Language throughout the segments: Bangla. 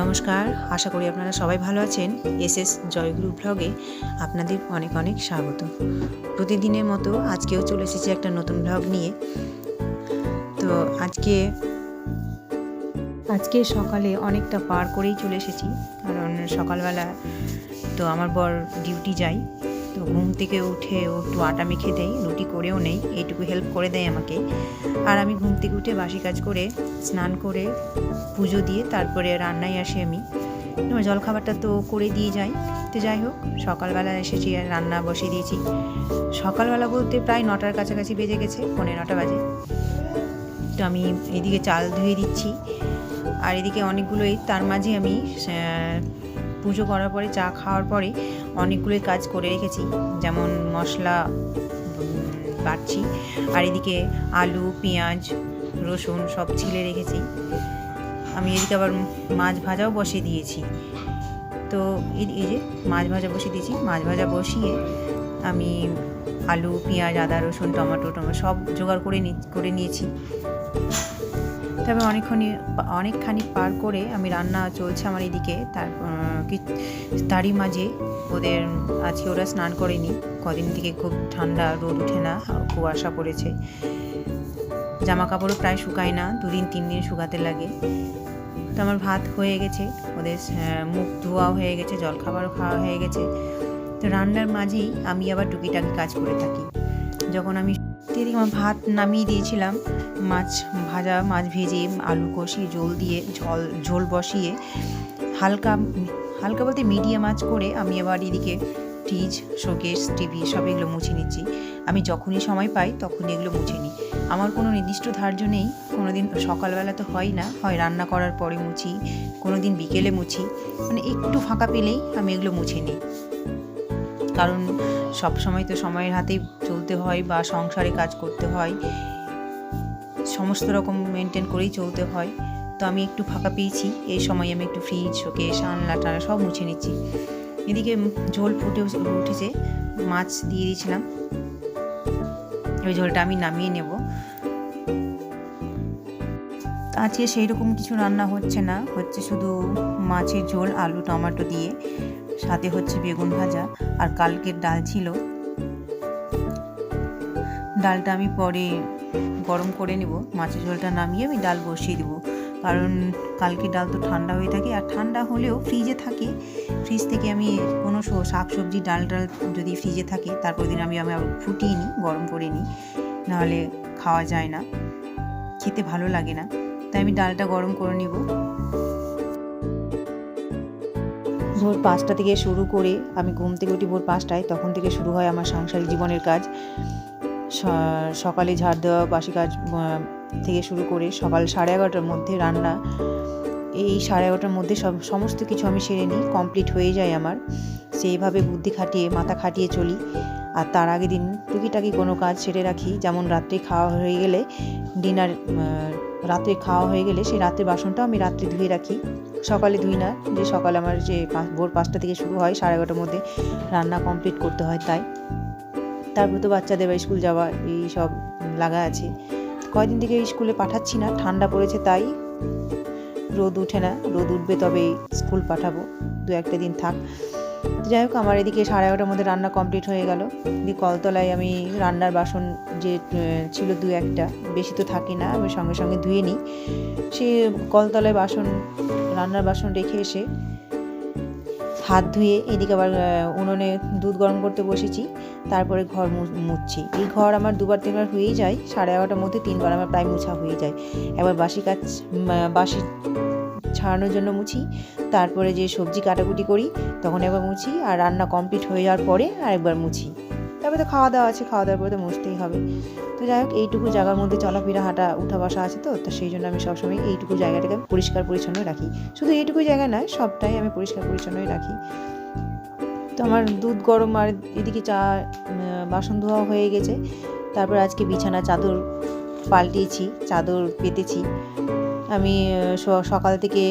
নমস্কার, আশা করি আপনারা সবাই ভালো আছেন। এসএস জয়গুরু ব্লগে আপনাদের অনেক অনেক স্বাগত। প্রতিদিনের মতো আজকেও চলে এসেছি একটা নতুন ব্লগ নিয়ে। তো আজকে সকালে অনেকটা পার করেই চলে এসেছি, কারণ সকালবেলা তো আমার বর ডিউটি যায়। তো ঘুম থেকে উঠে ও একটু আটা মেখে দেয়, রুটি করেও নেই, এইটুকু হেল্প করে দেয় আমাকে। আর আমি ঘুম থেকে উঠে বাসি কাজ করে স্নান করে পুজো দিয়ে তারপরে রান্নায় আসি আমি। আমার জলখাবারটা তো করে দিয়ে যাই। তো যাই হোক, সকালবেলা এসেছি আর রান্না বসিয়ে দিয়েছি। সকালবেলা বলতে প্রায় 9টার কাছাকাছি বেজে গেছে, 9:45 বাজে। তো আমি এদিকে চাল ধুয়ে দিচ্ছি, আর এদিকে অনেকগুলোই তার মাঝে আমি পুজো করার পরে চা খাওয়ার পরে অনেকগুলোই কাজ করে রেখেছি, যেমন মশলা বাটছি, আর এদিকে আলু, পেঁয়াজ, রসুন সব ছিলে রেখেছি। আমি এদিকে আবার মাছ ভাজাও বসিয়ে দিয়েছি। তো এই যে মাছ ভাজা বসিয়ে দিয়েছি, মাছ ভাজা বসিয়ে আমি আলু, পেঁয়াজ, আদা, রসুন, টমেটো সব জোগাড় করে নিয়েছি। তবে অনেকখানি পার করে আমি রান্না চলছে আমার এদিকে। তারই মাঝে আজকে ওরা স্নান করেনি, কদিন থেকে খুব ঠান্ডা, রোদ উঠে না, কুয়াশা পড়েছে, জামা কাপড়ও প্রায় শুকায় না, 2-3 দিন শুকাতে লাগে। তো আমার ভাত হয়ে গেছে, ওদের মুখ ধোয়াও হয়ে গেছে, জলখাবারও খাওয়া হয়ে গেছে। তো রান্নার মাঝেই আমি আবার টুকিটাকি কাজ করে থাকি। যখন আমি আমার ভাত নামিয়ে দিয়েছিলাম, মাছ ভেজে আলু কষিয়ে ঝোল বসিয়ে হালকা বলতে মিডিয়াম আঁচ করে আমি আবার এদিকে ফ্রিজ, শোকেস, টিভি সব এগুলো মুছে নিচ্ছি। আমি যখনই সময় পাই তখনই এগুলো মুছে নিই। আমার কোনো নির্দিষ্ট ধার্য নেই, কোনো দিন সকালবেলা তো হয় না, হয় রান্না করার পরে মুছি, কোনো দিন বিকেলে মুছি, মানে একটু ফাঁকা পেলেই আমি এগুলো মুছে নিই। কারণ সব সময় তো সময়ের হাতেই চলতে হয়, বা সংসারে কাজ করতে হয়, সমস্ত রকম মেনটেন করেই চলতে হয়। তো আমি একটু ফাঁকা পেয়েছি, এই সময় আমি একটু ফ্রিজ, শোকেস, আনলা টানা সব মুছে নিচ্ছি। এদিকে ঝোল উঠেছে, মাছ দিয়ে দিয়েছিলাম, ওই ঝোলটা আমি নামিয়ে নেব। আজকে সেই রকম কিছু রান্না হচ্ছে না, হচ্ছে শুধু মাছের ঝোল, আলু টমেটো দিয়ে, সাথে হচ্ছে বেগুন ভাজা, আর কালকের ডাল ছিল। ডালটা আমি পরে গরম করে নেব, মাছের ঝোলটা নামিয়ে আমি ডাল বসিয়ে দেবো। কারণ কালকে ডাল তো ঠান্ডা হয়ে থাকে, আর ঠান্ডা হলেও ফ্রিজে থাকে, ফ্রিজ থেকে আমি কোনো শাকসবজি ডাল যদি ফ্রিজে থাকে তারপর দিন আমি আবার ফুটিয়ে নিই, গরম করে নিই, নাহলে খাওয়া যায় না, খেতে ভালো লাগে না। তাই আমি ডালটা গরম করে নিব। ভোর 5টা থেকে শুরু করে, আমি ঘুম থেকে উঠি ভোর 5টায়, তখন থেকে শুরু হয় আমার সাংসারিক জীবনের কাজ। সকালে ঝাড় দেওয়া, বাসি কাজ থেকে শুরু করে সকাল 11:30টার মধ্যে রান্না, এই 11:30টার মধ্যে সমস্ত কিছু আমি সেরে নিই, কমপ্লিট হয়ে যায় আমার। সেইভাবে বুদ্ধি খাটিয়ে, মাথা খাটিয়ে চলি। আর তার আগের দিন টুকিটাকি কোনো কাজ সেরে রাখি, যেমন রাত্রে খাওয়া হয়ে গেলে সেই রাত্রে বাসনটাও আমি রাত্রে ধুয়ে রাখি, সকালে ধুই না, যে সকালে আমার যে ভোর 5টা থেকে শুরু হয়, 11:30টার মধ্যে রান্না কমপ্লিট করতে হয়। তারপর তো বাচ্চাদের স্কুল যাওয়া এই সব লাগা আছে। কয়দিন থেকে স্কুলে পাঠাচ্ছি না, ঠান্ডা পড়েছে তাই, রোদ উঠে না, রোদ উঠবে তবে স্কুল পাঠাবো, 2-1 দিন থাক। যাই হোক, আমার এদিকে 11:30টার মধ্যে রান্না কমপ্লিট হয়ে গেল। দিয়ে কলতলায় আমি রান্নার বাসন যে ছিল 2-1টা, বেশি তো থাকে না, আমি সঙ্গে সঙ্গে ধুয়ে নিই। সে কলতলায় রান্নার বাসন রেখে এসে হাত ধুয়ে এদিকে আবার উনুনে দুধ গরম করতে বসেছি, তারপরে ঘর মুছছি। এই ঘর আমার 2-3বার হয়েই যায়, 11:30টার মধ্যে 3বার আমার প্রায় মুছা হয়ে যায়। একবার বাসি ছাড়ানোর জন্য মুছি, তারপরে যে সবজি কাটাকুটি করি তখন একবার মুছি, আর রান্না কমপ্লিট হয়ে যাওয়ার পরে আরেকবার মুছি। তারপরে তো খাওয়া দাওয়া আছে, খাওয়া দাওয়ার পরে তো মুছতেই হবে। তো যাই হোক, এইটুকু জায়গার মধ্যে চলাফেরা, হাঁটা উঠা বসা আছে, তো সেই জন্য আমি সবসময় এইটুকু জায়গাটাকে আমি পরিষ্কার পরিচ্ছন্ন রাখি। শুধু এইটুকু জায়গা নয়, সবটাই আমি পরিষ্কার পরিচ্ছন্নই রাখি। তো আমার দুধ গরম, আর এদিকে বাসন ধোয়া হয়ে গেছে। তারপর আজকে বিছানা চাদর পাল্টিয়েছি, চাদর পেতেছি। আমি সকাল থেকে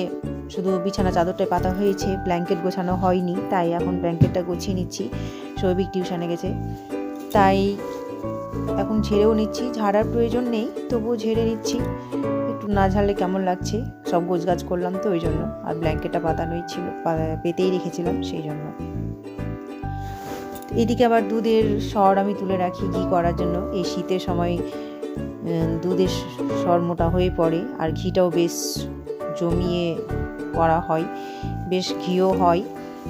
শুধু বিছানা চাদরটাই পাতা হয়েছে, ব্ল্যাঙ্কেট গোছানো হয়নি, তাই এখন ব্ল্যাঙ্কেটটা গুছিয়ে নিচ্ছি। সৌভিক টিউশনে গেছে, তাই এখন ঝেড়েও নিচ্ছি, ঝাড়ার প্রয়োজন নেই, তবুও ঝেড়ে নিচ্ছি। একটু না ঝাড়লে কেমন লাগছে, সব গোছগাছ করলাম তো ওই জন্য। আর ব্ল্যাঙ্কেটটা পাতানোই ছিল, পেতেই রেখেছিলাম সেই জন্য। এদিকে আবার দুধের সর আমি তুলে রাখি ঘি করার জন্য। এই শীতের সময় দুধের সর মোটা হয়ে পড়ে, আর ঘিটাও বেশ জমিয়ে করা হয়, বেশ ঘিও হয়।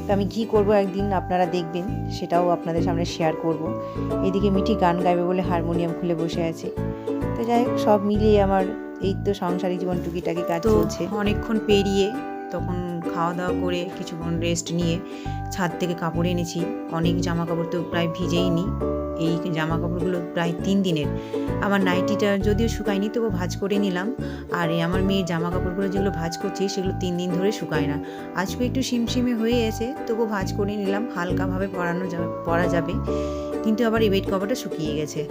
তো আমি ঘি করব একদিন, আপনারা দেখবেন, সেটাও আপনাদের সামনে শেয়ার করব। এদিকে মিঠি গান গাইবে বলে হারমোনিয়াম খুলে বসে আছে। তো যাই হোক, সব মিলিয়ে আমার এই তো সংসারিক জীবন টুকিটাকি কাজ চলছে। অনেকক্ষণ পেরিয়ে তখন খাওয়া দাওয়া করে কিছুক্ষণ রেস্ট নিয়ে ছাদ থেকে কাপড় এনেছি। অনেক জামা কাপড় তো প্রায় ভিজেই নি। এই জামা কাপড়গুলো প্রায় 3 দিনের। আমার নাইটিটা যদিও শুকায়নি, তবু ভাঁজ করে নিলাম। আর আমার মেয়ের জামা কাপড়গুলো যেগুলো ভাঁজ করছি সেগুলো 3 দিন ধরে শুকায় না। আজকে একটু শিমশিমে হয়ে এসে তবু ভাঁজ করে নিলাম, হালকাভাবে পরা যাবে। কিন্তু আবার এই বেড কভারটা শুকিয়ে গেছে,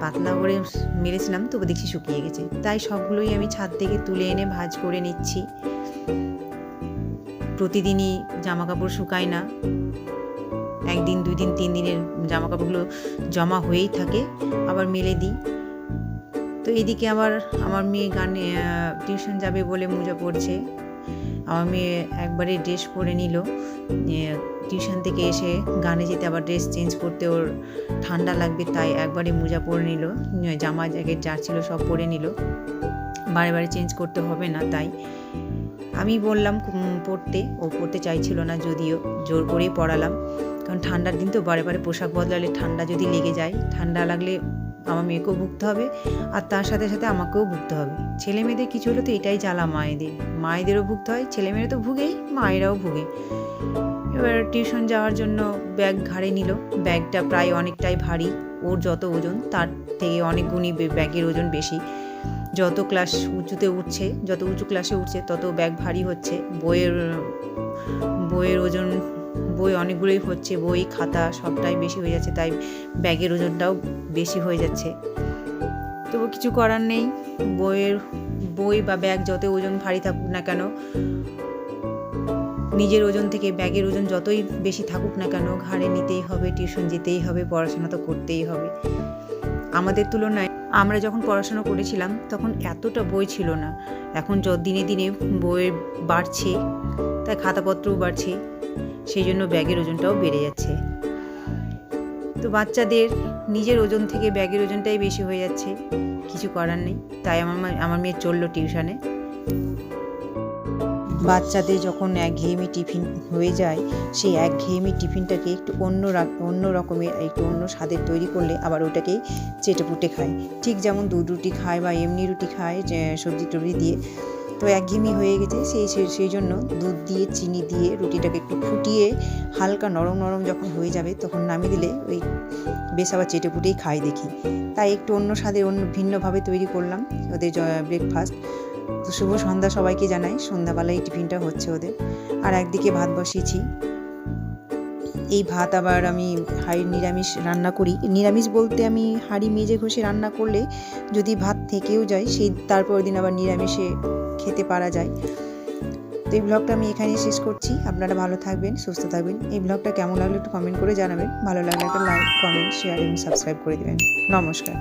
পাতলা করে মেরেছিলাম তবু দেখছি শুকিয়ে গেছে। তাই সবগুলোই আমি ছাদ থেকে তুলে এনে ভাঁজ করে নিচ্ছি। প্রতিদিনই জামা কাপড় শুকায় না, 1 দিন 2 দিন 3 দিনের জামা কাপড়গুলো জমা হয়েই থাকে, আবার মেলে দিই। তো এদিকে আবার আমার মেয়ে গানে টিউশন যাবে বলে মোজা পরছে। আমার মেয়ে একবারে ড্রেস পরে নিল, টিউশন থেকে এসে গানে যেতে আবার ড্রেস চেঞ্জ করতে ওর ঠান্ডা লাগবে, তাই একবারে মোজা পরে নিল, জামা জ্যাকেট যা ছিল সব পরে নিল, বারে বারে চেঞ্জ করতে হবে না। তাই আমি বললাম পড়তে, ও পড়তে চাইছিল না, যদিও জোর করেই পড়ালাম, কারণ ঠান্ডার দিন তো বারে বারে পোশাক বদলালে ঠান্ডা যদি লেগে যায়, ঠান্ডা লাগলে আমার মেয়েকেও ভুগতে হবে, আর তার সাথে সাথে আমাকেও ভুগতে হবে। ছেলে মেয়েদের কিছু হলে তো এটাই জ্বালা, মায়েদেরও ভুগতে হয়, ছেলে মেয়েরা তো ভুগেই, মায়েরাও ভুগে। এবার টিউশন যাওয়ার জন্য ব্যাগ ঘাড়ে নিল। ব্যাগটা প্রায় অনেকটাই ভারী, ওর যত ওজন তার থেকে অনেক গুণই ব্যাগের ওজন বেশি। যত ক্লাস উঁচুতে উঠছে, যত উঁচু ক্লাসে উঠছে তত ব্যাগ ভারী হচ্ছে। বইয়ের ওজন, বই অনেকগুলোই হচ্ছে, বই খাতা সবটাই বেশি হয়ে যাচ্ছে, তাই ব্যাগের ওজনটাও বেশি হয়ে যাচ্ছে। তবু কিছু করার নেই, বই বা ব্যাগ যত ওজন ভারী থাকুক না কেন, নিজের ওজন থেকে ব্যাগের ওজন যতই বেশি থাকুক না কেন, ঘাড়ে নিতেই হবে, টিউশন যেতেই হবে, পড়াশোনা তো করতেই হবে। আমাদের তুলনায় আমরা যখন পড়াশোনা করেছিলাম তখন এতটা বই ছিল না, এখন দিনে দিনে বইয়ের বাড়ছে, তাই খাতাপত্রও বাড়ছে, সেই জন্য ব্যাগের ওজনটাও বেড়ে যাচ্ছে। তো বাচ্চাদের নিজের ওজন থেকে ব্যাগের ওজনটাই বেশি হয়ে যাচ্ছে, কিছু করার নেই। তাই আমার মেয়ে চললো টিউশনে। বাচ্চাদের যখন একঘেয়েমি টিফিন হয়ে যায়, সেই একঘেয়েমি টিফিনটাকে একটু অন্য রকমের, একটু অন্য স্বাদের তৈরি করলে আবার ওটাকেই চেটেপুটে খায়। ঠিক যেমন দুধ রুটি খায় বা এমনি রুটি খায় সবজি টবজি দিয়ে। তো একঘেয়েমি হয়ে গেছে, সেই জন্য দুধ দিয়ে চিনি দিয়ে রুটিটাকে একটু ফুটিয়ে হালকা নরম নরম যখন হয়ে যাবে তখন নামিয়ে দিলে ওই বেশ আবার চেটেপুটেই খায় দেখি। তাই একটু অন্য স্বাদের, ভিন্নভাবে তৈরি করলাম ওদের ব্রেকফাস্ট। তো শুভ সন্ধ্যা সবাইকে জানাই, সন্ধ্যাবেলায় টিফিনটা হচ্ছে ওদের। আর একদিকে ভাত বসিয়েছি। এই ভাত আবার আমি নিরামিষ রান্না করি। নিরামিষ বলতে আমি হাঁড়ি মেজে ঘষে রান্না করলে যদি ভাত থেকেও যায়, সেই তারপর দিন আবার নিরামিষে খেতে পারা যায়। তো এই ব্লগটা আমি এখানে শেষ করছি। আপনারা ভালো থাকবেন, সুস্থ থাকবেন। এই ব্লগটা কেমন লাগলো একটু কমেন্ট করে জানাবেন। ভালো লাগলে একটা লাইক, কমেন্ট, শেয়ার এবং সাবস্ক্রাইব করে দেবেন। নমস্কার।